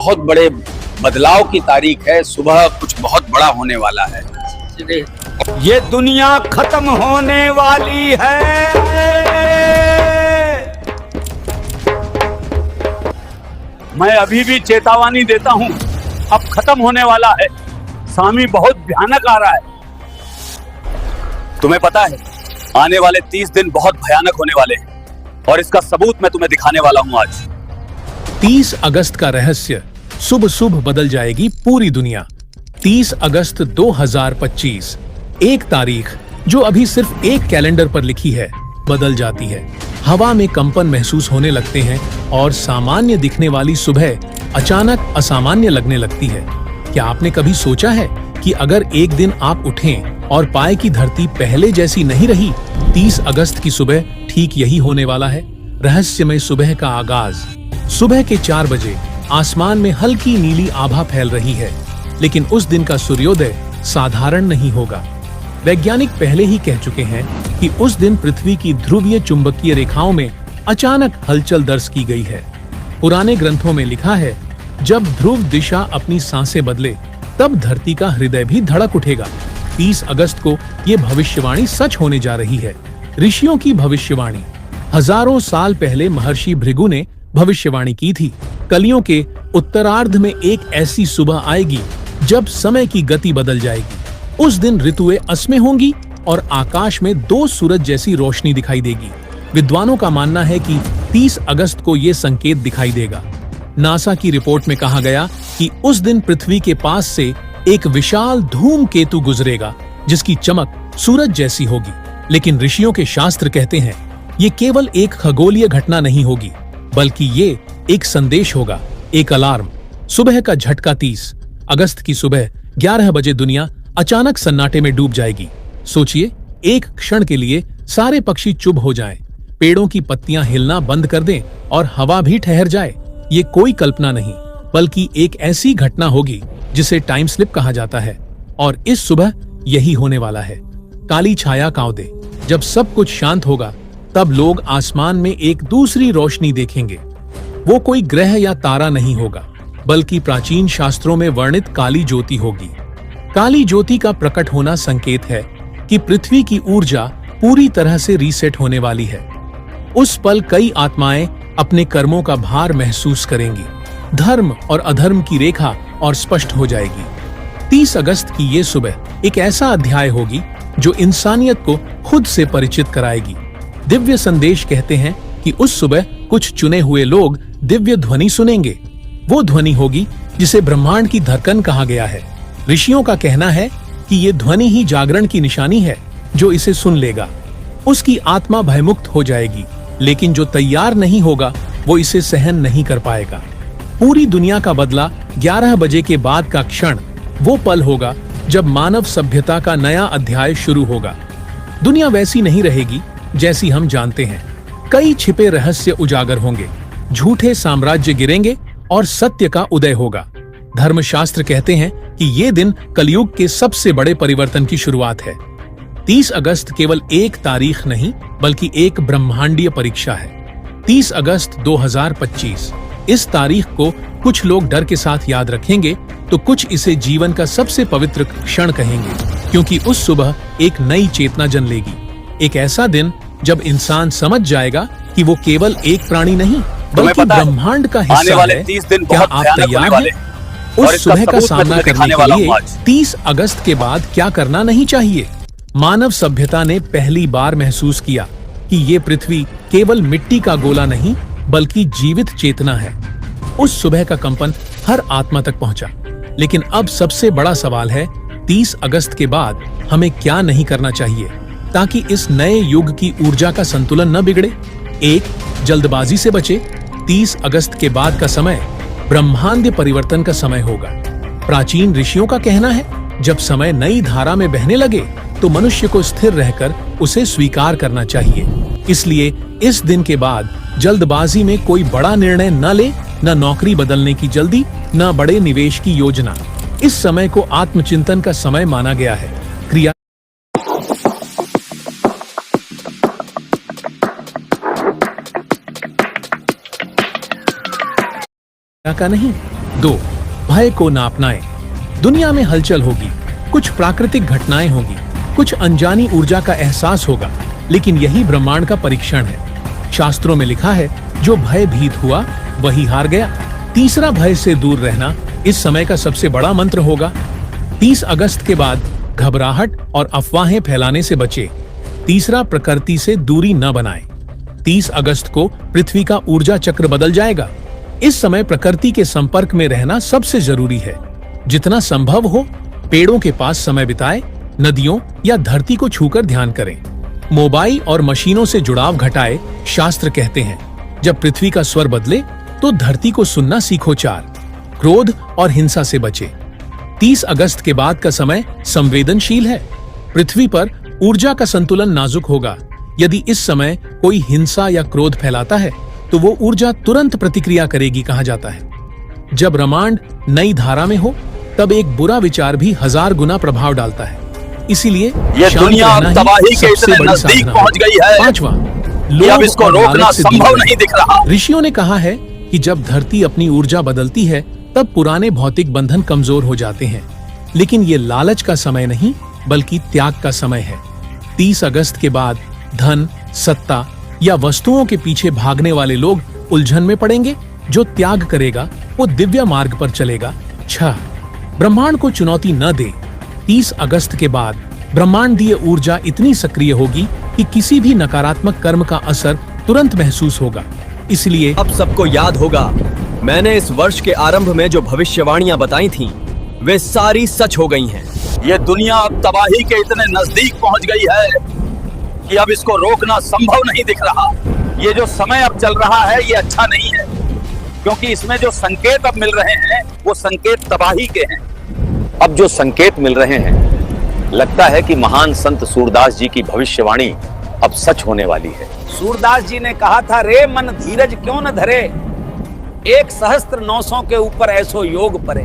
बहुत बड़े बदलाव की तारीख है। सुबह कुछ बहुत बड़ा होने वाला है। ये दुनिया खत्म होने वाली है। मैं अभी भी चेतावनी देता हूं, अब खत्म होने वाला है। सामी बहुत भयानक आ रहा है। तुम्हें पता है, आने वाले 30 दिन बहुत भयानक होने वाले हैं और इसका सबूत मैं तुम्हें दिखाने वाला हूं आज। 30 अगस्त का रहस्य। शुभ शुभ बदल जाएगी पूरी दुनिया। 30 अगस्त 2025, एक तारीख जो अभी सिर्फ एक कैलेंडर पर लिखी है, बदल जाती है। हवा में कंपन महसूस होने लगते हैं और सामान्य दिखने वाली सुबह अचानक असामान्य लगने लगती है। क्या आपने कभी सोचा है कि अगर एक दिन आप उठें और पाए कि धरती पहले जैसी नहीं रही? 30 अगस्त की सुबह ठीक यही होने वाला है। रहस्यमय सुबह का आगाज। सुबह के 4 बजे आसमान में हल्की नीली आभा फैल रही है, लेकिन उस दिन का सूर्योदय साधारण नहीं होगा। वैज्ञानिक पहले ही कह चुके हैं कि उस दिन पृथ्वी की ध्रुवीय चुंबकीय रेखाओं में अचानक हलचल दर्ज की गई है। पुराने ग्रंथों में लिखा है, जब ध्रुव दिशा अपनी सांसें बदले तब धरती का हृदय भी धड़क उठेगा। 30 अगस्त को ये भविष्यवाणी सच होने जा रही है। ऋषियों की भविष्यवाणी। हजारों साल पहले महर्षि भृगु ने भविष्यवाणी की थी, कलियों के उत्तरार्ध में एक ऐसी सुबह आएगी जब समय की गति बदल जाएगी। उस दिन ऋतुएं असमय होंगी और आकाश में 2 सूरज जैसी रोशनी दिखाई देगी। विद्वानों का मानना है कि 30 अगस्त को ये संकेत दिखाई देगा। नासा की रिपोर्ट में कहा गया कि उस दिन पृथ्वी के पास से एक विशाल धूमकेतु गुजरेगा जिसकी चमक सूरज जैसी होगी। लेकिन ऋषियों के शास्त्र कहते हैं ये केवल एक खगोलीय घटना नहीं होगी, बल्कि ये एक संदेश होगा, एक अलार्म। सुबह का झटका। 30 अगस्त की सुबह 11 बजे दुनिया अचानक सन्नाटे में डूब जाएगी। सोचिए, एक क्षण के लिए सारे पक्षी चुप हो जाएं, पेड़ों की पत्तियां हिलना बंद कर दें और हवा भी ठहर जाए। ये कोई कल्पना नहीं, बल्कि एक ऐसी घटना होगी जिसे टाइम स्लिप कहा जाता है। और इस सुबह यही होने वाला है। काली छाया कांवदे। जब सब कुछ शांत होगा तब लोग आसमान में एक दूसरी रोशनी देखेंगे। वो कोई ग्रह या तारा नहीं होगा, बल्कि प्राचीन शास्त्रों में वर्णित काली ज्योति होगी। काली ज्योति का प्रकट होना संकेत है कि पृथ्वी की ऊर्जा पूरी तरह से रीसेट होने वाली है। उस पल कई आत्माएं अपने कर्मों का भार महसूस करेंगी। धर्म और अधर्म की रेखा और स्पष्ट हो जाएगी। 30 अगस्त की ये सुबह एक ऐसा अध्याय होगी जो इंसानियत को खुद से परिचित कराएगी। दिव्य संदेश कहते हैं कि उस सुबह कुछ चुने हुए लोग दिव्य ध्वनि सुनेंगे। वो ध्वनि होगी जिसे ब्रह्मांड की धड़कन कहा गया है। ऋषियों का कहना है कि ये ध्वनि ही जागरण की निशानी है। जो इसे सुन लेगा उसकी आत्मा भयमुक्त हो जाएगी, लेकिन जो तैयार नहीं होगा वो इसे सहन नहीं कर पाएगा। पूरी दुनिया का बदला 11 बजे के बाद का क्षण वो पल होगा जब मानव सभ्यता का नया अध्याय शुरू होगा। दुनिया वैसी नहीं रहेगी जैसी हम जानते हैं। कई छिपे रहस्य उजागर होंगे, झूठे साम्राज्य गिरेंगे और सत्य का उदय होगा। धर्मशास्त्र कहते हैं कि ये दिन कलयुग के सबसे बड़े परिवर्तन की शुरुआत है। 30 अगस्त केवल एक तारीख नहीं, बल्कि एक ब्रह्मांडीय परीक्षा है। 30 अगस्त 2025। इस तारीख को कुछ लोग डर के साथ याद रखेंगे तो कुछ इसे जीवन का सबसे पवित्र क्षण कहेंगे, क्योंकि उस सुबह एक नई चेतना जन्मेगी। एक ऐसा दिन जब इंसान समझ जाएगा कि वो केवल एक प्राणी नहीं, बल्कि ब्रह्मांड का हिस्सा है। क्या आप तैयार हैं उस सुबह का सामना करने के लिए? 30 अगस्त के बाद क्या करना नहीं चाहिए? मानव सभ्यता ने पहली बार महसूस किया कि ये पृथ्वी केवल मिट्टी का गोला नहीं, बल्कि जीवित चेतना है। उस सुबह का कंपन हर आत्मा तक पहुंचा। लेकिन अब सबसे बड़ा सवाल है, 30 अगस्त के बाद हमें क्या नहीं करना चाहिए ताकि इस नए युग की ऊर्जा का संतुलन न बिगड़े? 1. जल्दबाजी से बचे। 30 अगस्त के बाद का समय ब्रह्मांड परिवर्तन का समय होगा। प्राचीन ऋषियों का कहना है, जब समय नई धारा में बहने लगे तो मनुष्य को स्थिर रहकर उसे स्वीकार करना चाहिए। इसलिए इस दिन के बाद जल्दबाजी में कोई बड़ा निर्णय न ले, न नौकरी बदलने की जल्दी, न बड़े निवेश की योजना। इस समय को आत्मचिंतन का समय माना गया है। क्रिया का नहीं। 2. भय को ना अपनाएं। दुनिया में हलचल होगी, कुछ प्राकृतिक घटनाएं होगी, कुछ अनजानी ऊर्जा का एहसास होगा, लेकिन यही ब्रह्मांड का परीक्षण है। शास्त्रों में लिखा है, जो भयभीत हुआ वही हार गया। तीसरा, भय से दूर रहना इस समय का सबसे बड़ा मंत्र होगा। 30 अगस्त के बाद घबराहट और अफवाहें फैलाने से बचे। तीसरा, प्रकृति से दूरी न बनाएं। 30 अगस्त को पृथ्वी का ऊर्जा चक्र बदल जाएगा। इस समय प्रकृति के संपर्क में रहना सबसे जरूरी है। जितना संभव हो पेड़ों के पास समय बिताएं, नदियों या धरती को छूकर ध्यान करें। मोबाइल और मशीनों से जुड़ाव घटाएं। शास्त्र कहते हैं, जब पृथ्वी का स्वर बदले तो धरती को सुनना सीखो। 4. क्रोध और हिंसा से बचे। 30 अगस्त के बाद का समय संवेदनशील है। पृथ्वी पर ऊर्जा का संतुलन नाजुक होगा। यदि इस समय कोई हिंसा या क्रोध फैलाता है तो वो ऊर्जा तुरंत प्रतिक्रिया करेगी, कहा जाता है। जब ब्रह्मांड नई धारा में हो तब एक बुरा विचार भी 1000 गुना प्रभाव डालता है। इसीलिए ये दुनिया अब तबाही के इतने नजदीक पहुंच गई है। 5वां, अब इसको रोकना संभव नहीं दिख रहा। ऋषियों ने कहा है कि जब धरती अपनी ऊर्जा बदलती है तब पुराने भौतिक बंधन कमजोर हो जाते हैं। लेकिन ये लालच का समय नहीं बल्कि त्याग का समय है। 30 अगस्त के बाद धन, सत्ता या वस्तुओं के पीछे भागने वाले लोग उलझन में पड़ेंगे। जो त्याग करेगा वो दिव्य मार्ग पर चलेगा। 6. ब्रह्मांड को चुनौती न दे। 30 अगस्त के बाद ब्रह्मांडीय ऊर्जा इतनी सक्रिय होगी कि किसी भी नकारात्मक कर्म का असर तुरंत महसूस होगा। इसलिए अब सबको याद होगा, मैंने इस वर्ष के आरंभ में जो भविष्यवाणियां बताई थीं, वे सारी सच हो गई हैं। ये दुनिया अब तबाही के इतने नजदीक पहुंच गई है कि अब इसको रोकना संभव नहीं दिख रहा। ये जो समय अब चल रहा है ये अच्छा नहीं है, क्योंकि इसमें जो संकेत अब मिल रहे हैं वो संकेत तबाही के हैं। अब जो संकेत मिल रहे हैं, लगता है कि महान संत सूरदास जी की भविष्यवाणी अब सच होने वाली है। सूरदास जी ने कहा था, रे मन धीरज क्यों न धरे, 1 सहस्त्र 900 के ऊपर ऐसो योग परे।